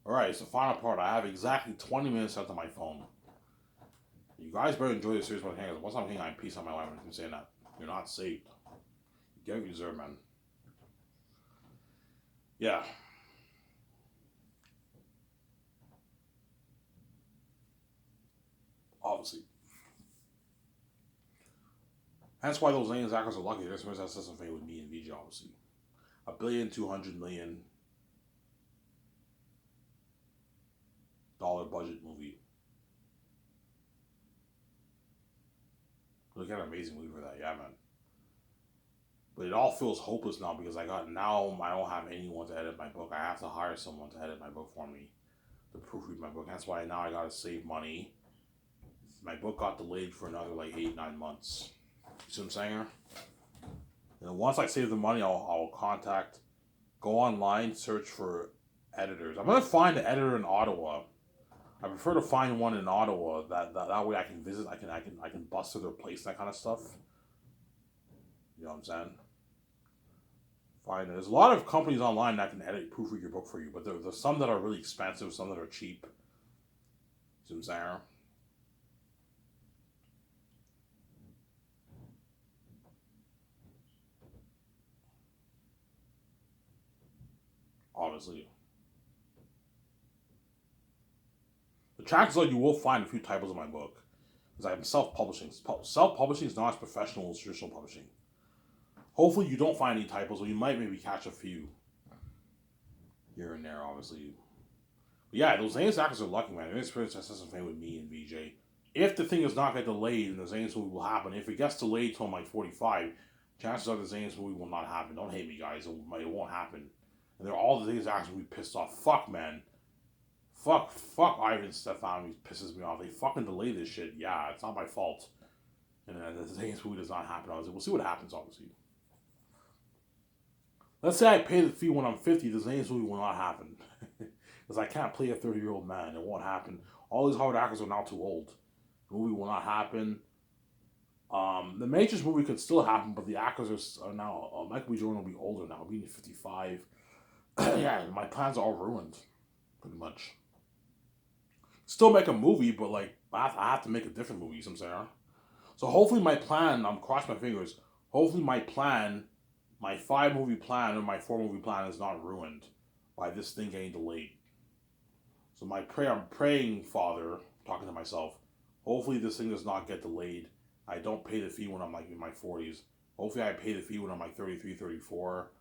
Alright, it's the final part. I have exactly 20 minutes left on my phone. You guys better enjoy the series. Once I'm hanging on peace on my life, I'm saying that. You're not saved. You get what you deserve, man. Yeah. Obviously. That's why those aliens actors are lucky. That's why that's something with me and VJ, obviously. $1,200,000,000 budget movie. Look at an amazing movie for that, yeah, man. But it all feels hopeless now because I don't have anyone to edit my book. I have to hire someone to edit my book for me, to proofread my book. That's why now I gotta save money. My book got delayed for another like 8-9 months. You see what I'm saying? And once I save the money, I'll go online, search for editors. I'm gonna find an editor in Ottawa. I prefer to find one in Ottawa that way I can visit. I can bust to their place, that kind of stuff. You know what I'm saying? Find there's a lot of companies online that can edit proofread your book for you, but there's some that are really expensive, some that are cheap. You see what I'm saying? Obviously. The chances are you will find a few typos in my book. Because I'm self-publishing. Self-publishing is not as professional as traditional publishing. Hopefully you don't find any typos, or you might maybe catch a few here and there, obviously. But yeah, those Zane's actors are lucky, man. Their experience has something with me and VJ. If the thing does not get delayed, then the Zane's movie will happen. If it gets delayed till like 45, chances are the Zane's movie will not happen. Don't hate me, guys. It won't happen. And they're all the Zane's actors will be pissed off. Fuck, man. Fuck Ivan Stefan pisses me off. They fucking delay this shit. Yeah, it's not my fault. And the Zane's movie does not happen. We'll see what happens, obviously. Let's say I pay the fee when I'm 50, the Zane's movie will not happen. Because I can't play a 30-year-old man. It won't happen. All these Hollywood actors are now too old. The movie will not happen. The Matrix movie could still happen, but the actors are now. Michael B. Jordan will be older now, being 55. Yeah, my plans are all ruined, pretty much. Still make a movie, but like I have to make a different movie. You know what I'm saying? So hopefully my plan. I'm crossing my fingers. Hopefully my plan, my 5 movie plan or my 4 movie plan is not ruined by this thing getting delayed. So I'm praying, Father, talking to myself. Hopefully this thing does not get delayed. I don't pay the fee when I'm like in my 40s. Hopefully I pay the fee when I'm like 33, 34.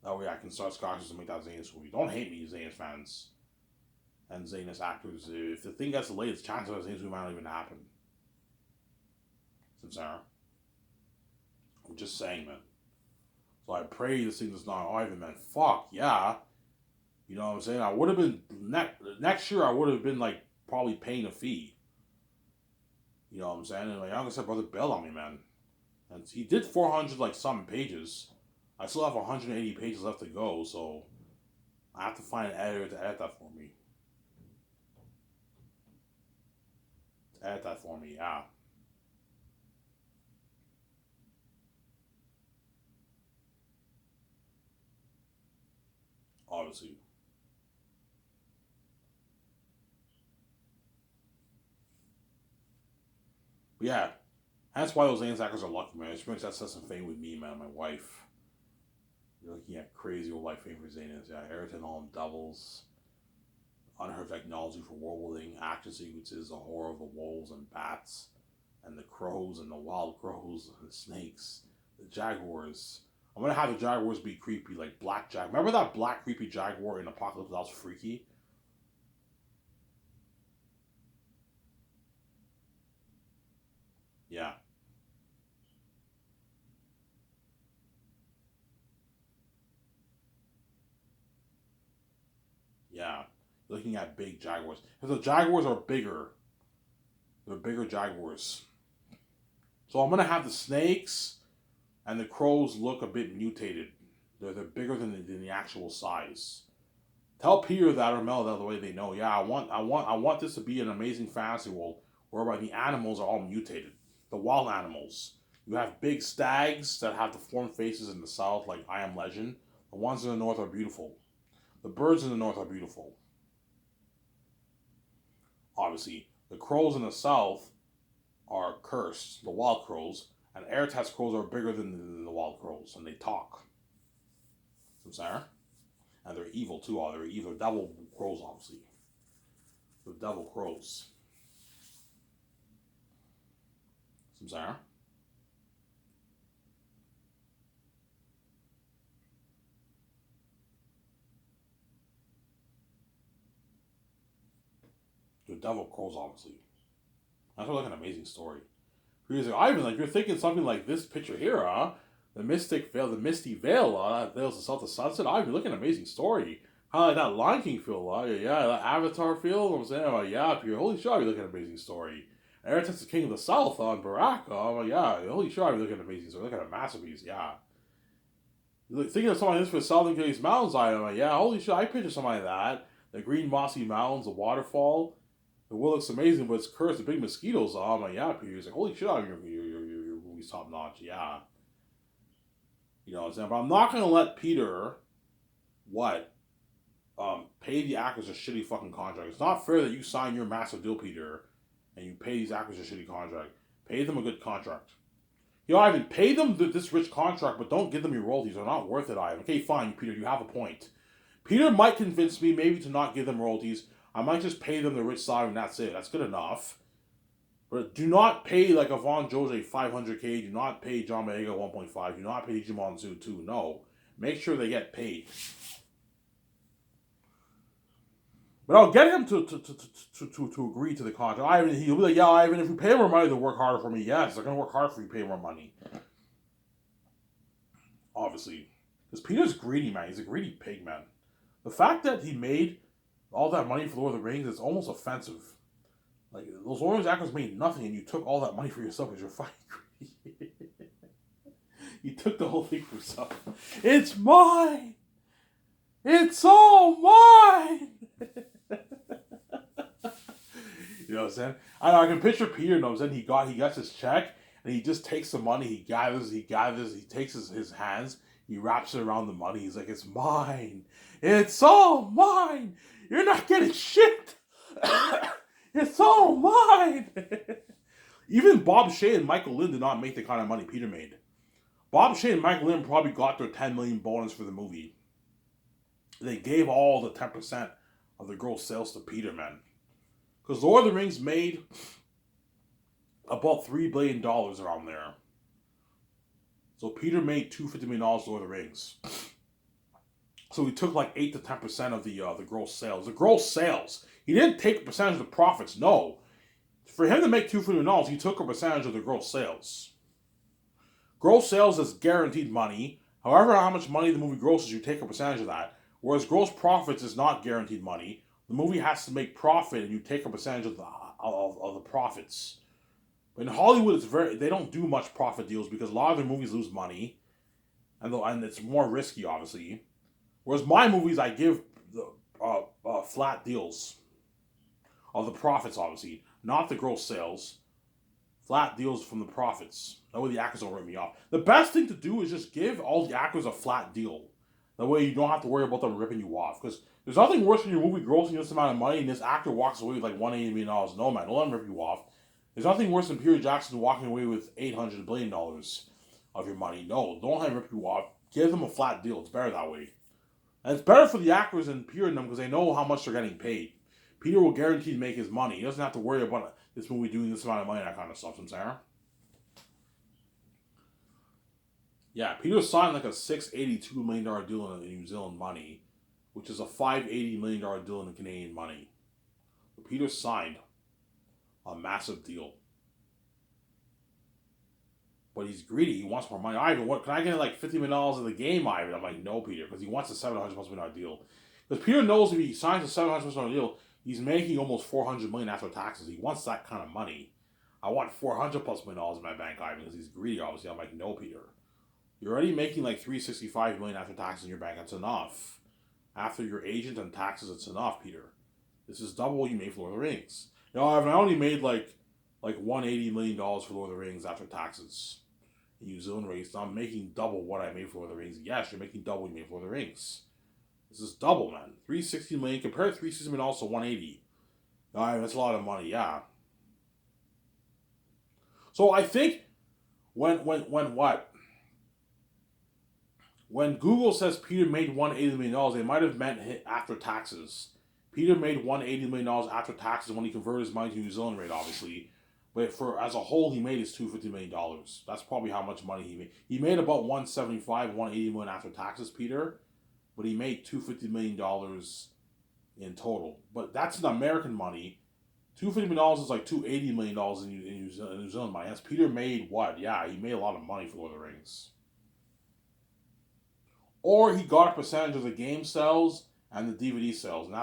That way I can start scotches and make that Zayn's movie. Don't hate me, Zayn's fans and Zayn's actors. If the thing gets delayed, it's chances are Zayn's movie might not even happen. Sincere. I'm just saying, man. So I pray this thing does not even, man. Fuck, yeah. You know what I'm saying? I would have been, next year I would have been like probably paying a fee. You know what I'm saying? And my younger said, brother bailed on me, man. And he did 400 like some pages. I still have 180 pages left to go, so I have to find an editor to edit that for me. Edit that for me, yeah. Obviously. But yeah, that's why those Ains actors are lucky, man. It brings that sense of fame with me, man, my wife. You're looking at crazy old life fame for Zaynus. Yeah, Ayrton Hall doubles, unheard technology for world building, action sequences, the horror of the wolves and bats, and the crows and the wild crows and the snakes, the jaguars. I'm gonna have the jaguars be creepy, like black jag. Remember that black creepy jaguar in Apocalypse that was freaky? Yeah, yeah. Looking at big jaguars. Because the jaguars are bigger. They're bigger jaguars. So I'm gonna have the snakes and the crows look a bit mutated. They're bigger than the actual size. Tell Peter that or Mel that the way they know. Yeah, I want this to be an amazing fantasy world whereby the animals are all mutated. The wild animals. You have big stags that have deformed faces in the south, like I Am Legend. The ones in the north are beautiful. The birds in the north are beautiful. obviously. The crows in the south are cursed, the wild crows, and air test crows are bigger than the wild crows, and they talk. From Sarah? And they're evil too, they're evil. Devil crows, obviously. The devil crows. From Sarah? The devil crows, obviously. That's like an amazing story. He's like, Ivan, like you're thinking something like this picture here, huh? The mystic veil, the misty veil, that veils the south of sunset. Ivan, you're looking at an amazing story. Kind of like that Lion King feel, yeah, that Avatar feel. I'm saying, yeah, you're holy shit, you're looking at an amazing story. Eretz the King of the South on Barack. Yeah, holy shit, you're looking at an amazing story. Looking at a masterpiece, yeah. You're thinking of something like this for Southern Gates Mountains, Ivan. Yeah, holy shit, I picture something like that. The green mossy mountains, the waterfall. The world looks amazing, but it's cursed. The big mosquitoes. I'm like, yeah, Peter. He's like, holy shit, your movie's top notch. Yeah. You know what I'm saying? But I'm not going to let Peter, pay the actors a shitty fucking contract. It's not fair that you sign your massive deal, Peter, and you pay these actors a shitty contract. Pay them a good contract. You know, Ivan, pay them this rich contract, but don't give them your royalties. They're not worth it, Ivan. Okay, fine, Peter, you have a point. Peter might convince me maybe to not give them royalties. I might just pay them the rich side and that's it. That's good enough. But do not pay like Yvonne Jose 500K. Do not pay John Boyega 1.5. Do not pay Jimon Zoo 2. No. Make sure they get paid. But I'll get him to agree to the contract. Ivan, he'll be like, yeah, Ivan, if you pay more money, they'll work harder for me. Yes, they're going to work hard for you to pay more money. Obviously. Because Peter's greedy, man. He's a greedy pig, man. The fact that he made all that money for Lord of the Rings is almost offensive. Like, those Lord of the Rings actors made nothing and you took all that money for yourself because you're fucking greedy. You took the whole thing for yourself. It's mine! It's all mine! You know what I'm saying? I can picture Peter, you know what I'm saying? He gets his check and he just takes the money, he takes his hands, he wraps it around the money, he's like, it's mine! It's all mine! You're not getting shit! It's all mine! Even Bob Shea and Michael Lynn did not make the kind of money Peter made. Bob Shea and Michael Lynn probably got their $10 million bonus for the movie. They gave all the 10% of the gross sales to Peter, man. Because Lord of the Rings made about $3 billion around there. So Peter made $250 million Lord of the Rings. So he took like 8 to 10% of the gross sales. The gross sales. He didn't take a percentage of the profits. No. For him to make $250 million, he took a percentage of the gross sales. Gross sales is guaranteed money. However, how much money the movie grosses, you take a percentage of that. Whereas gross profits is not guaranteed money. The movie has to make profit, and you take a percentage of the profits. But in Hollywood, they don't do much profit deals because a lot of their movies lose money, and it's more risky, obviously. Whereas my movies, I give the flat deals of the profits, obviously, not the gross sales. Flat deals from the profits. That way the actors don't rip me off. The best thing to do is just give all the actors a flat deal. That way you don't have to worry about them ripping you off. Because there's nothing worse than your movie grossing this amount of money and this actor walks away with like $180 million. No, man, don't let them rip you off. There's nothing worse than Peter Jackson walking away with $800 billion of your money. No, don't let them rip you off. Give them a flat deal. It's better that way. And it's better for the actors and Peter and them because they know how much they're getting paid. Peter will guarantee to make his money. He doesn't have to worry about this movie doing this amount of money, that kind of stuff. Sarah. Yeah, Peter signed like a $682 million deal in New Zealand money, which is a $580 million deal in Canadian money. But Peter signed a massive deal. But he's greedy. He wants more money. Ivan, what can I get like $50 million of the game, Ivan? I'm like, no, Peter, because he wants a $700 million deal. Because Peter knows if he signs a $700 million deal, he's making almost $400 million after taxes. He wants that kind of money. I want $400+ million in my bank, Ivan, because he's greedy. Obviously, I'm like, no, Peter. You're already making like $365 million after taxes in your bank. That's enough. After your agent and taxes, it's enough, Peter. This is double what you made for Lord of the Rings. You know, Ivan, I only made like $180 million for Lord of the Rings after taxes in New Zealand rates. I'm making double what I made for Lord of the Rings. Yes, you're making double what you made for Lord of the Rings. This is double, man. $360 million compared to $360 million to $180. That's a lot of money, yeah. So I think when what? When Google says Peter made $180 million, they might have meant after taxes. Peter made $180 million after taxes when he converted his money to New Zealand rate, obviously. But for as a whole, he made his $250 million. That's probably how much money he made. He made about 175, 180 million after taxes, Peter, but he made $250 million in total. But that's in American money. $250 million is like $280 million in New Zealand money. That's Peter made what? Yeah, he made a lot of money for Lord of the Rings. Or he got a percentage of the game sales and the DVD sales, and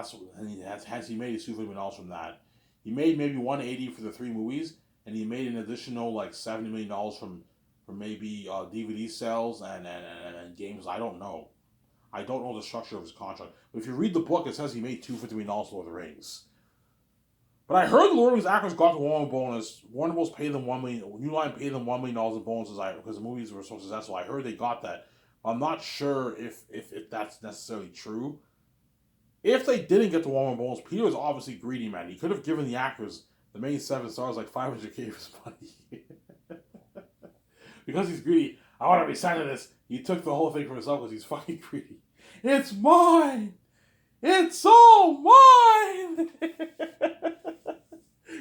he made his $250 million from that. He made maybe 180 for the 3 movies, and he made an additional like $70 million from maybe DVD sales and games. I don't know. I don't know the structure of his contract. But if you read the book, it says he made $250 million for Lord of the Rings. But I heard the Lord of the Rings actors got the Warner bonus. Warner Bros. Paid them $1 million. New Line paid them $1 million in bonuses because the movies were so successful. I heard they got that. I'm not sure if that's necessarily true. If they didn't get the Warner bonus, Peter was obviously greedy, man. He could have given the actors, the main 7 stars, like $500K of his money. Because he's greedy. I want to be signed to this. He took the whole thing for himself because he's fucking greedy. It's mine. It's all mine.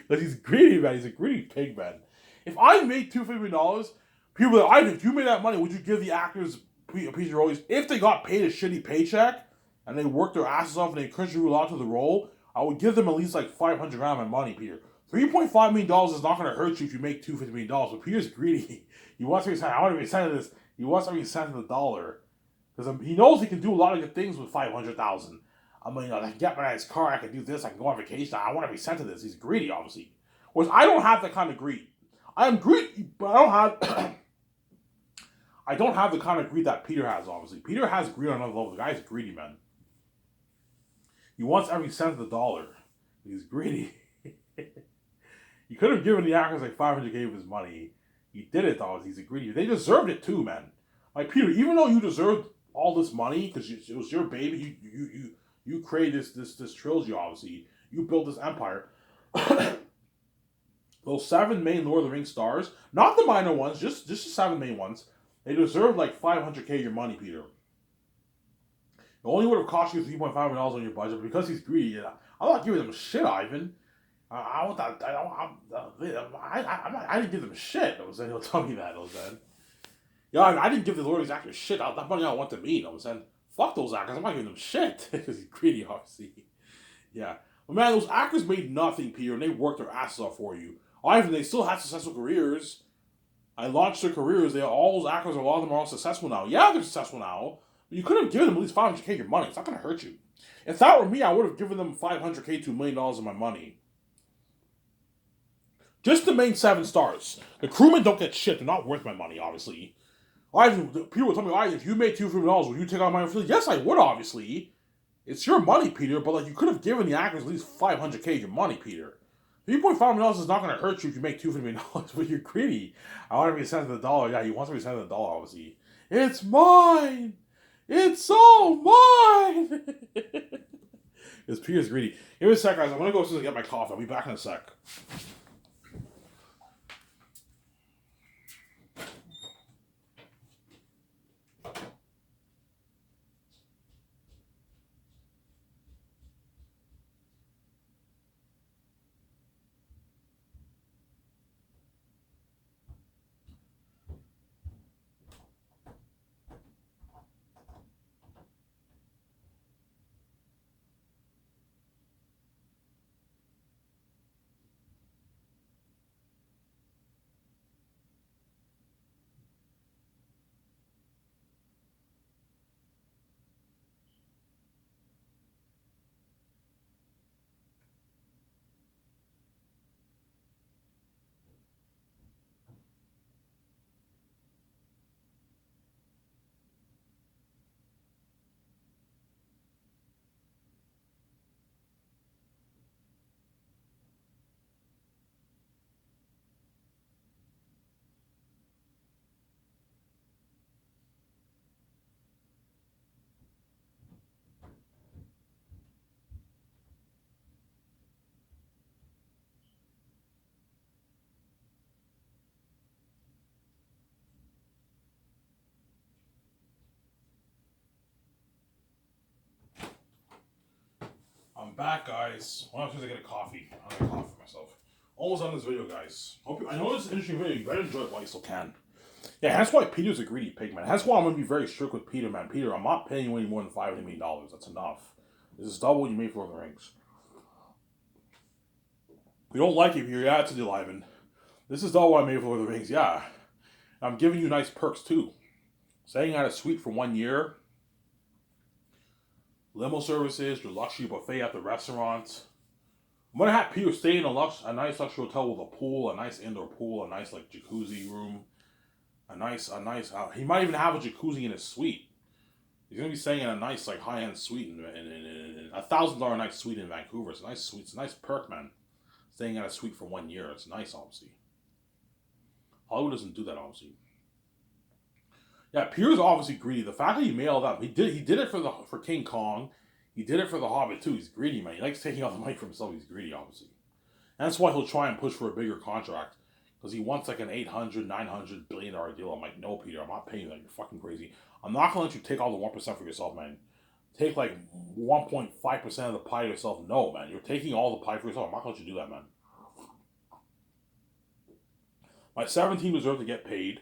Because he's greedy, man. He's a greedy pig, man. If I made $250, people are like, if you made that money, would you give the actors a piece of your royalties? If they got paid a shitty paycheck and they worked their asses off and they contributed a lot to the role, I would give them at least like $500 grand of my money, Peter. $3.5 million is not going to hurt you if you make $250 million. But Peter's greedy. He wants to be signed. I want to be signed to this. He wants to be signed to the dollar. Because he knows he can do a lot of good things with $500,000. I mean, I can get my nice car, I can do this, I can go on vacation, I want to be sent to this. He's greedy, obviously. Whereas I don't have that kind of greed. I am greedy, but I don't have I don't have the kind of greed that Peter has, obviously. Peter has greed on another level. The guy's greedy, man. He wants every cent of the dollar. He's greedy. He could have given the actors like $500K of his money. He did it, though. He's a greedy. They deserved it too, man. Like, Peter, even though you deserved all this money, because it was your baby, you created this trilogy, obviously. You built this empire. Those 7 main Lord of the Rings stars, not the minor ones, just the 7 main ones, they deserve like $500K of your money, Peter. It only would have cost you $3.5 million on your budget, but because he's greedy, I'm not giving them shit, Ivan. I want that. I didn't give them shit. I was saying, he'll tell me that. I was saying, yeah, I didn't give the Lord of the Rings actors shit. That money I want to me. I was saying, fuck those actors. I'm not giving them shit because he's greedy, obviously. Yeah, but man, those actors made nothing, Peter, and they worked their asses off for you. Ivan, they still had successful careers. I launched their careers. All those actors, a lot of them are all successful now. Yeah, they're successful now. But you could have given them at least $500K of your money. It's not going to hurt you. If that were me, I would have given them $500K to $1 million of my money. Just the main 7 stars. The crewmen don't get shit. They're not worth my money, obviously. People would tell me, if you made $2 million, would you take out my money? Yes, I would, obviously. It's your money, Peter, but like you could have given the actors at least $500K of your money, Peter. $3.5 million is not going to hurt you if you make $250 million, but you're greedy. I want to be sent to the dollar. Yeah, he wants to be sent to the dollar, obviously. It's mine! It's all mine! Because Peter's greedy. Give me a sec, guys. I'm going to go and get my coffee. I'll be back in a sec. I'm back, guys. Well, I'm supposed to get a coffee. I'm gonna get a coffee for myself. Almost done this video, guys. I know this is an interesting video. You better enjoy it while you still can. Yeah, that's why Peter's a greedy pig, man. That's why I'm gonna be very strict with Peter, man. Peter, I'm not paying you any more than $500 million. That's enough. This is double what you made for the rings. If you don't like it, you're at to the Ivan. This is double what I made for the rings, yeah. I'm giving you nice perks too. Staying at a suite for 1 year. Limo services, your luxury buffet at the restaurant. I'm gonna have Peter stay in a nice luxury hotel with a pool, a nice indoor pool, a nice like jacuzzi room, a nice. He might even have a jacuzzi in his suite. He's gonna be staying in a nice like high end suite in $1,000 a night suite in Vancouver. It's a nice suite. It's a nice perk, man. Staying at a suite for 1 year. It's nice, obviously. Hollywood doesn't do that, obviously. Yeah, Peter's obviously greedy. The fact that he made all that, he did it for King Kong. He did it for The Hobbit too. He's greedy, man. He likes taking all the money for himself. He's greedy, obviously. And that's why he'll try and push for a bigger contract. Because he wants like an $800, $900 billion deal. I'm like, no, Peter, I'm not paying you that. You're fucking crazy. I'm not going to let you take all the 1% for yourself, man. Take like 1.5% of the pie yourself. No, man. You're taking all the pie for yourself. I'm not going to let you do that, man. My 17 deserve to get paid.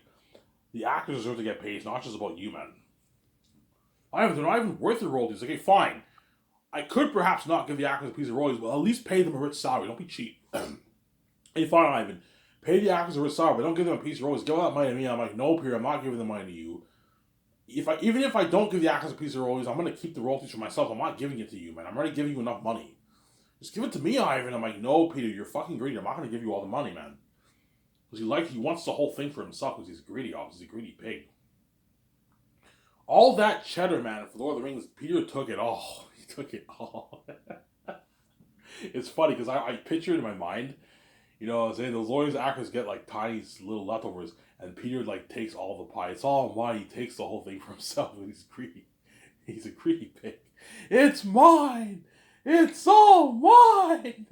The actors deserve to get paid. It's not just about you, man. They're not even worth the royalties. Okay, fine. I could perhaps not give the actors a piece of royalties, but at least pay them a rich salary. Don't be cheap. Hey, fine, Ivan. Pay the actors a rich salary, but don't give them a piece of royalties. Give that money to me. I'm like, no, Peter, I'm not giving the money to you. Even if I don't give the actors a piece of royalties, I'm going to keep the royalties for myself. I'm not giving it to you, man. I'm already giving you enough money. Just give it to me, Ivan. I'm like, no, Peter, you're fucking greedy. I'm not going to give you all the money, man. Because he wants the whole thing for himself because he's greedy, obviously. He's a greedy pig. All that cheddar, man, for Lord of the Rings, Peter took it all. He took it all. It's funny because I picture it in my mind, you know, I'm saying those lawyers actors get like tiny little leftovers, and Peter like takes all the pie. It's all mine. He takes the whole thing for himself, and he's greedy. He's a greedy pig. It's mine. It's all mine.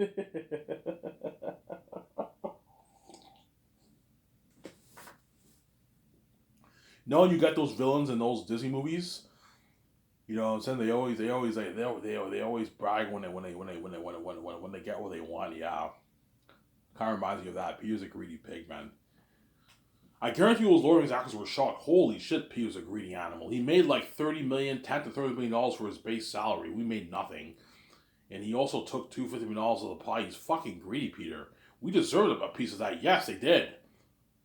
No, you got those villains in those Disney movies. You know what I'm saying? They always brag when they get what they want. Yeah, kind of reminds me of that. Peter's a greedy pig, man. I guarantee you those Lord of the Rings actors were shocked. Holy shit, Peter's a greedy animal. He made like $10 to $30 million for his base salary. We made nothing, and he also took $250 million of the pie. He's fucking greedy, Peter. We deserved a piece of that. Yes, they did.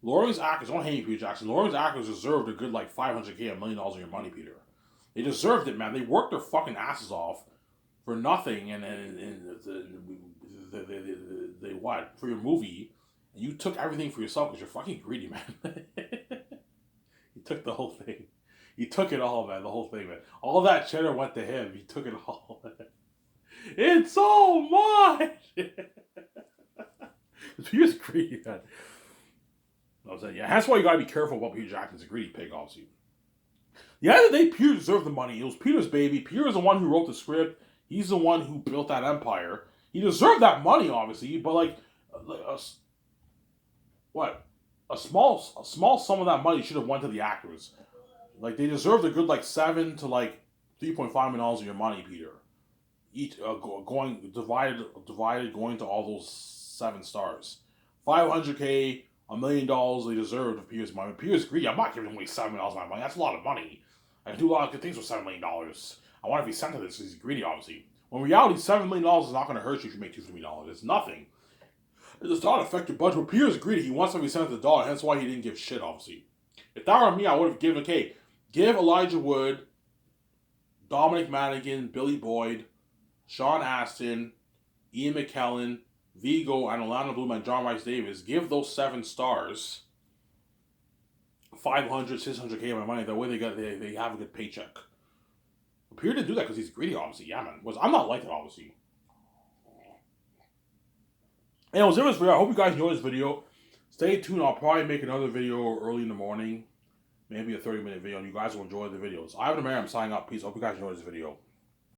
Lord of the Rings actors, don't hate Peter Jackson. Lord of the Rings actors deserved a good like $500K, $1 million of your money, Peter. They deserved it, man. They worked their fucking asses off for nothing, and they what for your movie, and you took everything for yourself because you're fucking greedy, man. He took the whole thing. He took it all, man. The whole thing, man. All that cheddar went to him. He took it all. It's all mine. Peter's greedy, man. I was saying, yeah, that's why you gotta be careful about Peter Jackson's a greedy pig, obviously. The end of the day, Peter deserved the money. It was Peter's baby. Peter is the one who wrote the script. He's the one who built that empire. He deserved that money, obviously, but like a small sum of that money should have went to the actors. Like they deserved a good like $7 to like $3.5 million of your money, Peter. Each going divided going to all those 7 stars. $500K. $1 million they deserved of Peter's money. Peter's greedy. I'm not giving away $7 million of my money. That's a lot of money. I can do a lot of good things with $7 million. I want to be sent to this because he's greedy, obviously. When in reality, $7 million is not going to hurt you if you make $2 million. It's nothing. It does not affect your budget. But Peter's greedy. He wants to be sent to the dollar. Hence why he didn't give shit, obviously. If that were me, I would have given, okay, give Elijah Wood, Dominic Monaghan, Billy Boyd, Sean Astin, Ian McKellen, Vigo, and Orlando Bloom, and John Rice Davis, give those 7 stars $500, $600K of my money. That way they have a good paycheck. Peter didn't do that because he's greedy, obviously. Yeah, man. I'm not like that, obviously. Anyways, it was video. I hope you guys enjoyed this video. Stay tuned. I'll probably make another video early in the morning. Maybe a 30-minute video, and you guys will enjoy the videos. Ivan Amir, I'm signing up. Peace. I hope you guys enjoyed this video.